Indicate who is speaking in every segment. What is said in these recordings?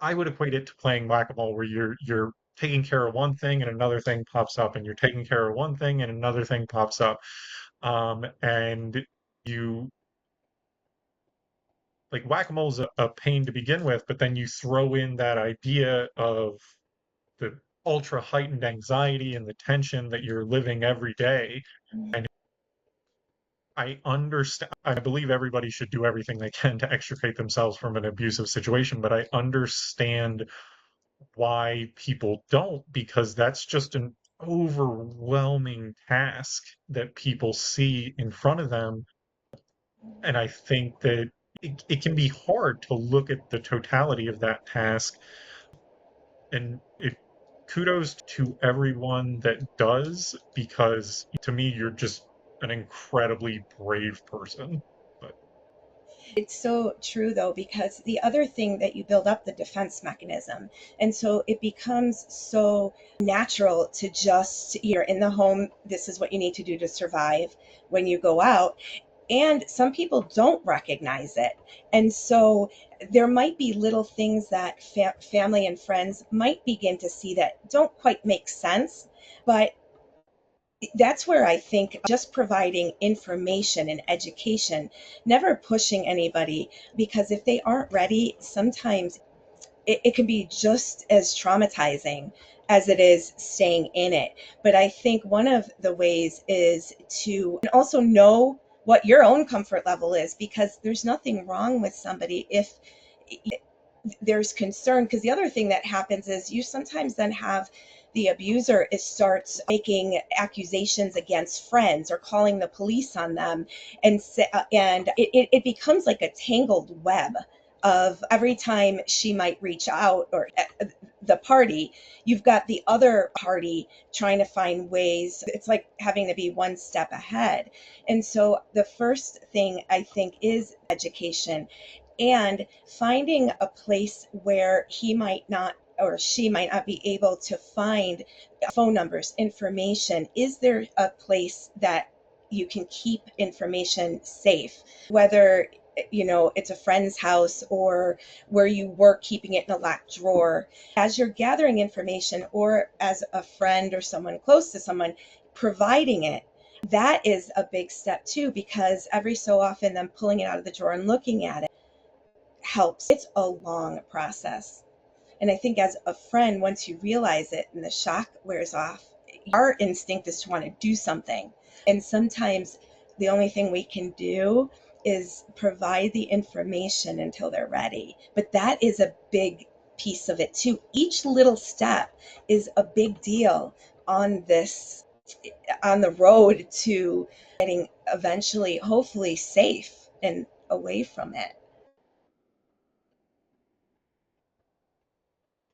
Speaker 1: I would equate it to playing whack-a-mole where you're taking care of one thing and another thing pops up, and you're taking care of one thing and another thing pops up. And you like whack-a-mole's a pain to begin with, but then you throw in that idea of the ultra heightened anxiety and the tension that you're living every day. And I understand, I believe everybody should do everything they can to extricate themselves from an abusive situation, but I understand why people don't, because that's just an overwhelming task that people see in front of them. And I think that it can be hard to look at the totality of that task. And kudos to everyone that does, because to me, you're just an incredibly brave person. But
Speaker 2: It's so true though, because the other thing that you build up the defense mechanism. And so it becomes so natural to just, you're in the home, this is what you need to do to survive when you go out. And some people don't recognize it. And so there might be little things that family and friends might begin to see that don't quite make sense, but that's where I think just providing information and education, never pushing anybody, because if they aren't ready, sometimes it can be just as traumatizing as it is staying in it. But I think one of the ways is to also know what your own comfort level is, because there's nothing wrong with somebody if there's concern. Because the other thing that happens is you sometimes then have the abuser is starts making accusations against friends or calling the police on them, and it becomes like a tangled web of every time she might reach out, or the party, you've got the other party trying to find ways. It's like having to be one step ahead. And so the first thing I think is education, and finding a place where he might not or she might not be able to find phone numbers, information. Is there a place that you can keep information safe, whether it's a friend's house or where you work, keeping it in a locked drawer? As you're gathering information, or as a friend or someone close to someone providing it, that is a big step too, because every so often them pulling it out of the drawer and looking at it helps. It's a long process. And I think as a friend, once you realize it and the shock wears off, our instinct is to want to do something. And sometimes the only thing we can do is provide the information until they're ready. But that is a big piece of it too. Each little step is a big deal on this, on the road to getting eventually, hopefully, safe and away from it.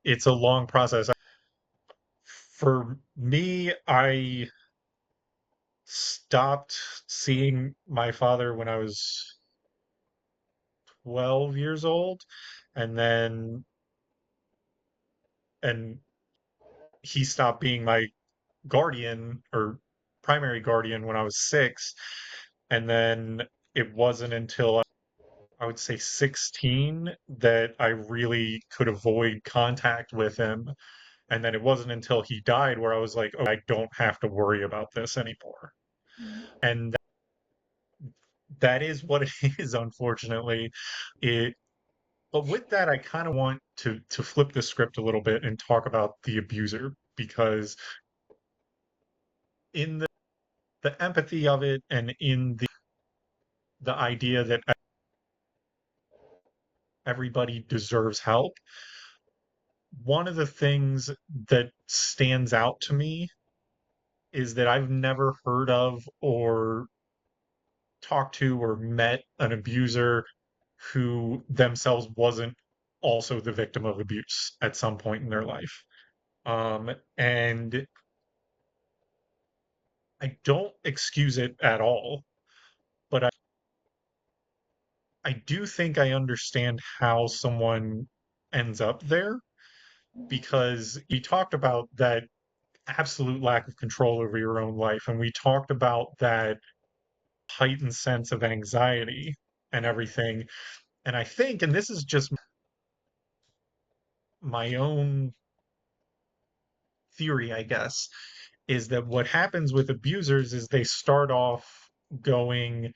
Speaker 1: it's a long process. For me, I stopped seeing my father when I was 12 years old, and then and he stopped being my guardian or primary guardian when I was 6. And then it wasn't until I would say 16 that I really could avoid contact with him. And then it wasn't until he died where I was like, oh, I don't have to worry about this anymore. And that is what it is, unfortunately. It, but with that, I kind of want to flip the script a little bit and talk about the abuser, because in the empathy of it, and in the idea that everybody deserves help, one of the things that stands out to me is that I've never heard of or talked to or met an abuser who themselves wasn't also the victim of abuse at some point in their life. And I don't excuse it at all, but I do think I understand how someone ends up there, because you talked about that absolute lack of control over your own life, and we talked about that heightened sense of anxiety and everything. And I think, and this is just my own theory, I guess, is that what happens with abusers is they start off going,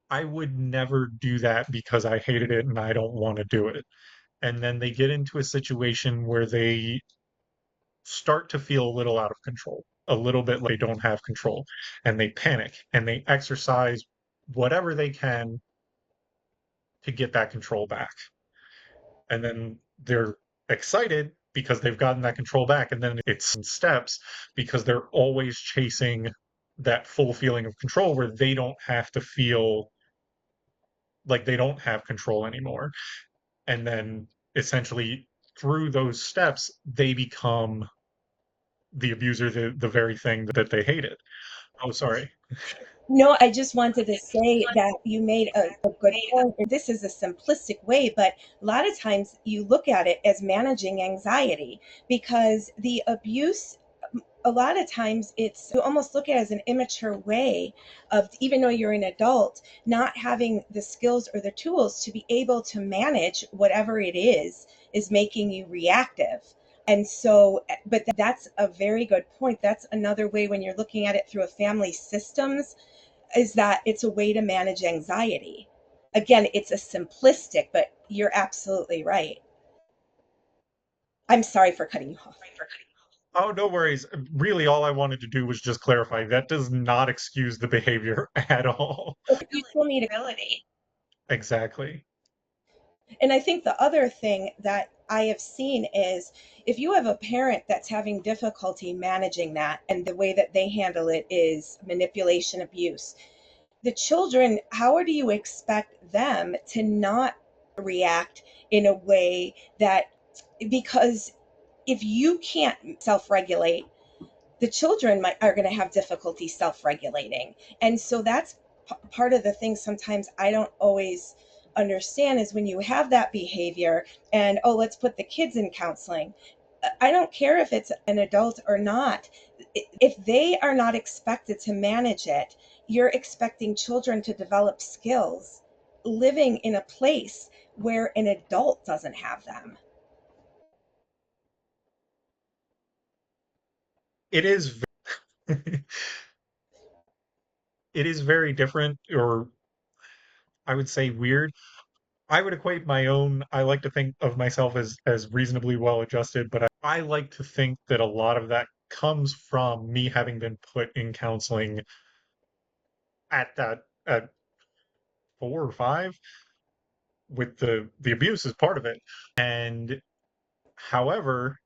Speaker 1: I would never do that because I hated it and I don't want to do it. And then they get into a situation where they start to feel a little out of control, a little bit like they don't have control, and they panic and they exercise whatever they can to get that control back. And then they're excited because they've gotten that control back. And then it's in steps because they're always chasing that full feeling of control where they don't have to feel like they don't have control anymore. And then essentially through those steps, they become the abuser, the very thing that they hated. Oh, sorry.
Speaker 2: No, I just wanted to say that you made a good point. This is a simplistic way, but a lot of times you look at it as managing anxiety because the abuse, a lot of times it's you almost look at it as an immature way of, even though you're an adult, not having the skills or the tools to be able to manage whatever it is making you reactive. And so, but that's a very good point. That's another way when you're looking at it through a family systems, is that it's a way to manage anxiety. Again, it's a simplistic, but you're absolutely right. I'm sorry for cutting you off.
Speaker 1: Oh, no worries. Really, all I wanted to do was just clarify that does not excuse the behavior at all.
Speaker 2: You still need a,
Speaker 1: Exactly.
Speaker 2: and I think the other thing that I have seen is if you have a parent that's having difficulty managing that and the way that they handle it is manipulation, abuse, the children, how do you expect them to not react in a way that, because if you can't self-regulate, the children are going to have difficulty self-regulating. And so that's part of the thing sometimes I don't always understand is when you have that behavior and, oh, let's put the kids in counseling. I don't care if it's an adult or not. If they are not expected to manage it, you're expecting children to develop skills living in a place where an adult doesn't have them.
Speaker 1: It is it is very different, or I would say weird. I would equate my own, I like to think of myself as reasonably well adjusted, but I like to think that a lot of that comes from me having been put in counseling at 4 or 5 with the abuse is part of it. And however,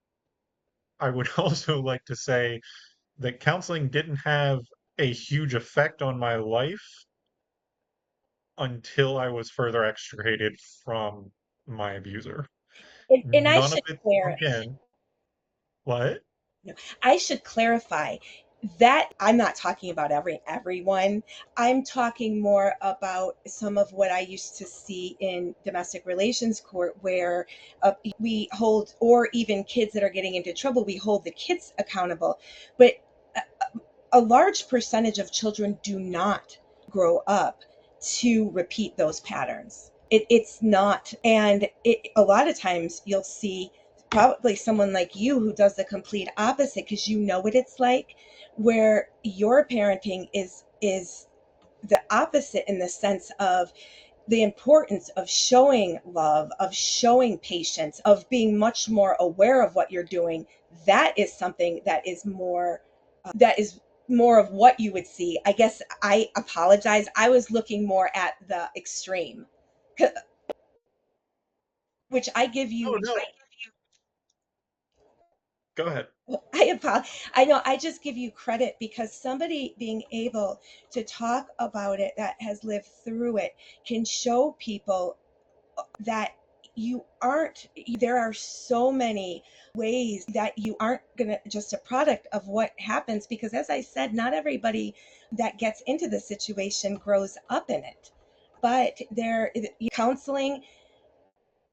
Speaker 1: I would also like to say that counseling didn't have a huge effect on my life until I was further extricated from my abuser.
Speaker 2: And I
Speaker 1: None of
Speaker 2: should
Speaker 1: it
Speaker 2: clear,
Speaker 1: sunk in. What?
Speaker 2: no, I should clarify that I'm not talking about everyone. I'm talking more about some of what I used to see in domestic relations court, where we hold, or even kids that are getting into trouble, we hold the kids accountable. But a large percentage of children do not grow up to repeat those patterns. It's not, and a lot of times you'll see probably someone like you who does the complete opposite because you know what it's like, where your parenting is the opposite in the sense of the importance of showing love, of showing patience, of being much more aware of what you're doing. That is something that is more of what you would see. I guess I apologize. I was looking more at the extreme, which I give
Speaker 1: Oh
Speaker 2: you.
Speaker 1: no. Go ahead.
Speaker 2: I know I just give you credit because somebody being able to talk about it that has lived through it can show people that you aren't, there are so many ways that you aren't gonna just a product of what happens, because as I said, not everybody that gets into the situation grows up in it, but there counseling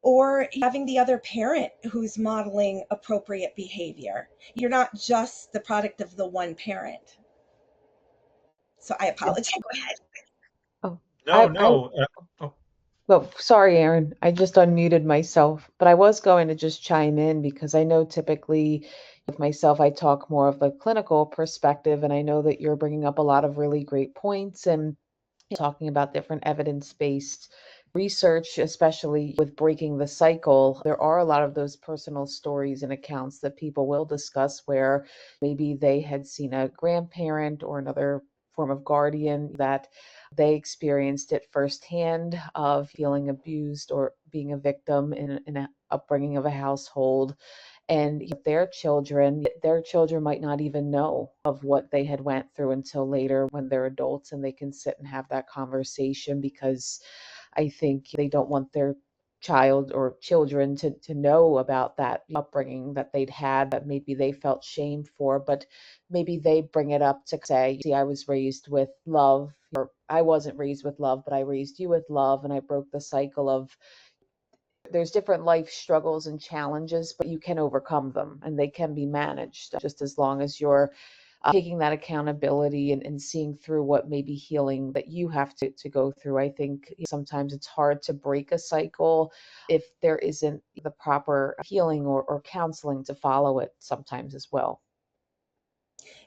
Speaker 2: or having the other parent who's modeling appropriate behavior. You're not just the product of the one parent. So I
Speaker 1: Yeah.
Speaker 2: apologize. Go ahead.
Speaker 3: Oh,
Speaker 1: No,
Speaker 3: I
Speaker 1: no. Oh.
Speaker 3: Well, sorry, Aaron. I just unmuted myself, but I was going to just chime in because I know typically with myself, I talk more of the clinical perspective, and I know that you're bringing up a lot of really great points and talking about different evidence-based research, especially with breaking the cycle. There are a lot of those personal stories and accounts that people will discuss where maybe they had seen a grandparent or another form of guardian that they experienced it firsthand of feeling abused or being a victim in a upbringing of a household, and their children might not even know of what they had went through until later when they're adults and they can sit and have that conversation, because I think they don't want their child or children to know about that upbringing that they'd had, that maybe they felt shame for, but maybe they bring it up to say, see, I was raised with love, or I wasn't raised with love, but I raised you with love, and I broke the cycle of, there's different life struggles and challenges, but you can overcome them and they can be managed just as long as you're taking that accountability and seeing through what may be healing that you have to go through. I think sometimes it's hard to break a cycle if there isn't the proper healing or counseling to follow it sometimes as well.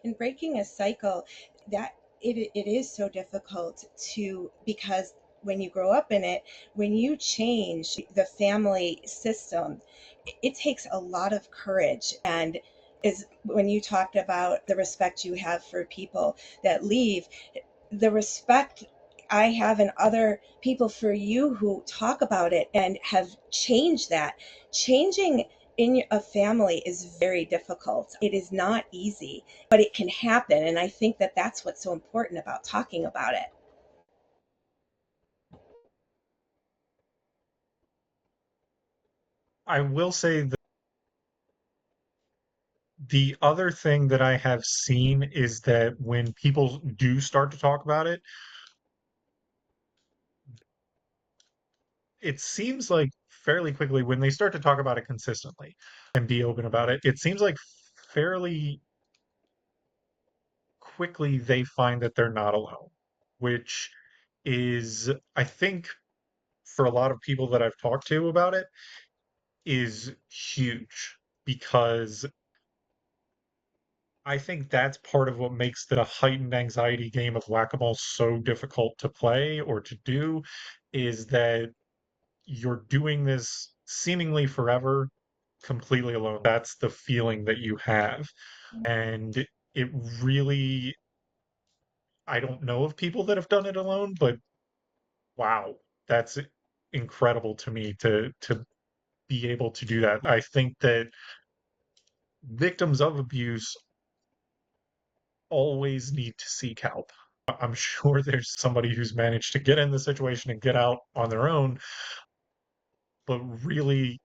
Speaker 2: And breaking a cycle, that it is so difficult to, because when you grow up in it, when you change the family system, it takes a lot of courage. And is when you talked about the respect you have for people that leave, the respect I have and other people for you who talk about it and have changed that. Changing in a family is very difficult. It is not easy, but it can happen. And I think that that's what's so important about talking about it.
Speaker 1: I will say that the other thing that I have seen is that when people do start to talk about it, it seems like fairly quickly when they start to talk about it consistently and be open about it, it seems like fairly quickly they find that they're not alone, which is, I think, for a lot of people that I've talked to about it, is huge because I think that's part of what makes the heightened anxiety game of whack-a-mole so difficult to play or to do is that you're doing this seemingly forever completely alone. That's the feeling that you have. And it really, I don't know of people that have done it alone, but wow, that's incredible to me to be able to do that. I think that victims of abuse always need to seek help. I'm sure there's somebody who's managed to get in the situation and get out on their own, but really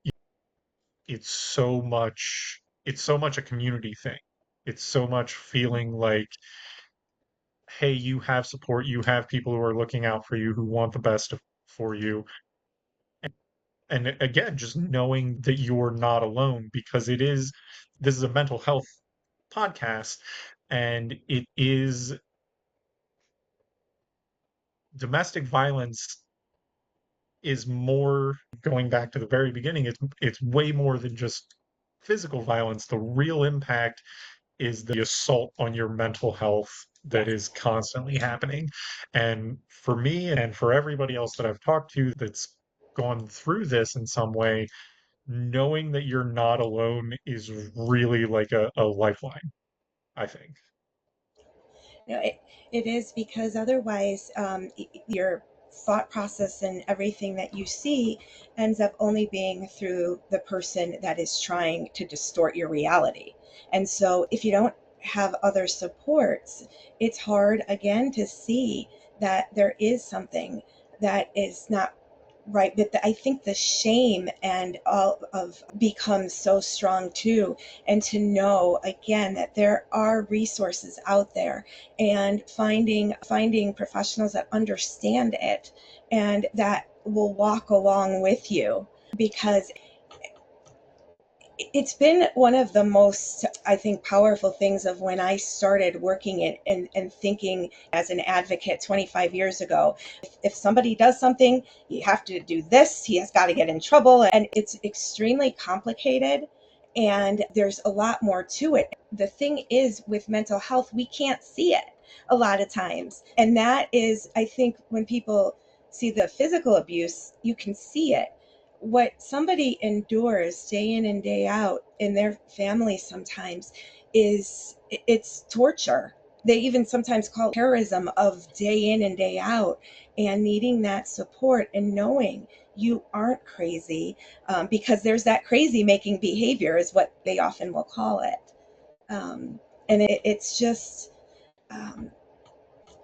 Speaker 1: it's so much a community thing. It's so much feeling like, hey, you have support, you have people who are looking out for you, who want the best for you. And again, just knowing that you're not alone because this is a mental health podcast and it is domestic violence is more going back to the very beginning. It's way more than just physical violence. The real impact is the assault on your mental health that
Speaker 2: Yes.
Speaker 1: is constantly happening. And for me and for everybody else that I've talked to that's gone through this in some way, knowing that you're not alone is really like a lifeline, I think.
Speaker 2: No, it is, because otherwise, your thought process and everything that you see ends up only being through the person that is trying to distort your reality. And so, if you don't have other supports, it's hard again to see that there is something that is not right. But I think the shame and all of becomes so strong too. And to know again that there are resources out there, and finding professionals that understand it and that will walk along with you, because It's been one of the most, I think, powerful things of when I started working it and thinking as an advocate 25 years ago. If somebody does something, you have to do this, he has got to get in trouble. And it's extremely complicated. And there's a lot more to it. The thing is, with mental health, we can't see it a lot of times. And that is, I think, when people see the physical abuse, you can see it. What somebody endures day in and day out in their family sometimes is, it's torture. They even sometimes call it terrorism of day in and day out, and needing that support and knowing you aren't crazy, because there's that crazy making behavior is what they often will call it. And it's just, um,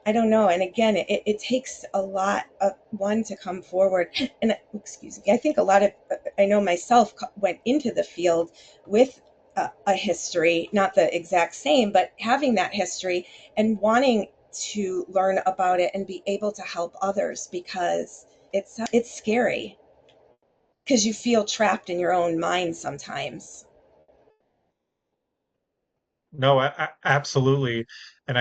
Speaker 2: I don't know. And again, it takes a lot of one to come forward. And excuse me, I think a lot of, I know myself went into the field with a history, not the exact same, but having that history and wanting to learn about it and be able to help others, because it's scary because you feel trapped in your own mind sometimes.
Speaker 1: No, absolutely. And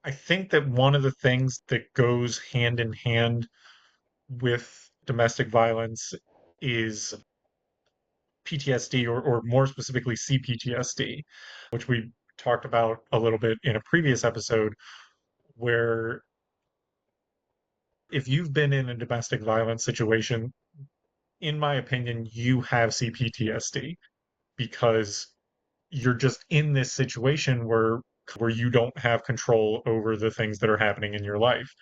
Speaker 1: I think that one of the things that goes hand in hand with domestic violence is PTSD, or more specifically CPTSD, which we talked about a little bit in a previous episode, where if you've been in a domestic violence situation, in my opinion, you have CPTSD because you're just in this situation where you don't have control over the things that are happening in your life,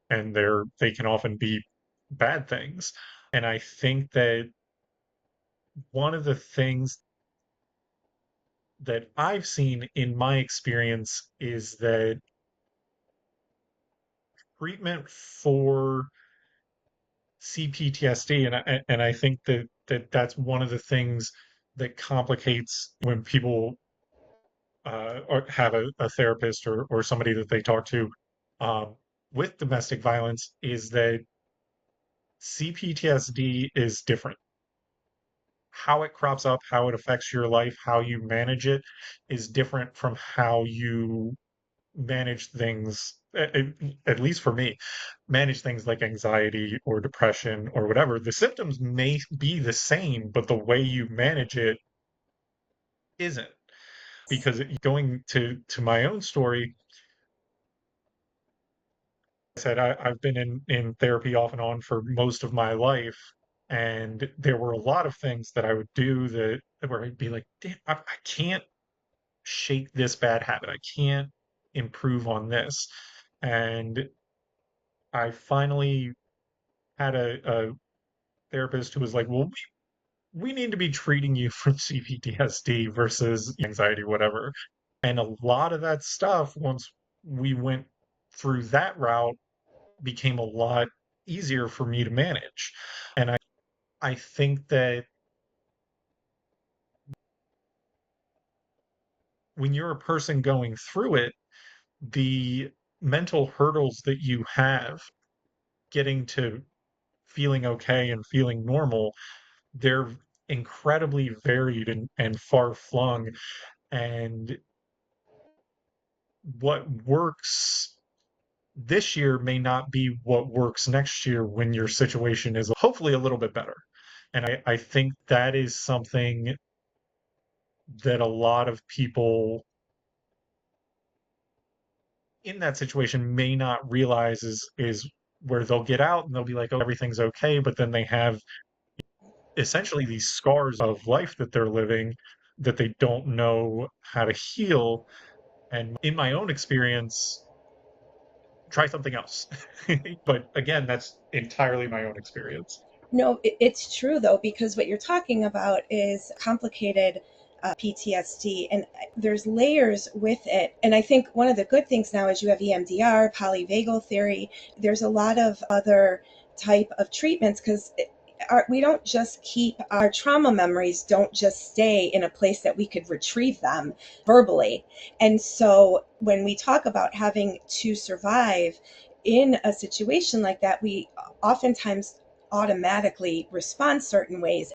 Speaker 1: and they can often be bad things. And I think that one of the things that I've seen in my experience is that treatment for CPTSD, and I think that that's one of the things that complicates when people or have a therapist or somebody that they talk to um, with domestic violence, is that CPTSD is different. How it crops up, how it affects your life, how you manage it is different from how you manage things, at least for me, manage things like anxiety or depression or whatever. The symptoms may be the same, but the way you manage it isn't. Because going to my own story, I said I've been in therapy off and on for most of my life, and there were a lot of things that I would do that where I'd be like, damn, I can't shake this bad habit. I can't improve on this. And I finally had a therapist who was like, well, we need to be treating you for CPTSD versus anxiety, whatever. And a lot of that stuff, once we went through that route, became a lot easier for me to manage. And I think that when you're a person going through it, the mental hurdles that you have getting to feeling okay and feeling normal, they're incredibly varied and far flung. And what works this year may not be what works next year when your situation is hopefully a little bit better. And I think that is something that a lot of people in that situation may not realize is where they'll get out and they'll be like, oh, everything's okay. But then they have essentially these scars of life that they're living that they don't know how to heal. And in my own experience, try something else. But again, that's entirely my own experience.
Speaker 2: No, it's true though, because what you're talking about is complicated PTSD, and there's layers with it. And I think one of the good things now is you have EMDR, polyvagal theory. There's a lot of other type of treatments because we don't just keep our trauma memories, don't just stay in a place that we could retrieve them verbally. And so when we talk about having to survive in a situation like that, we oftentimes automatically respond certain ways.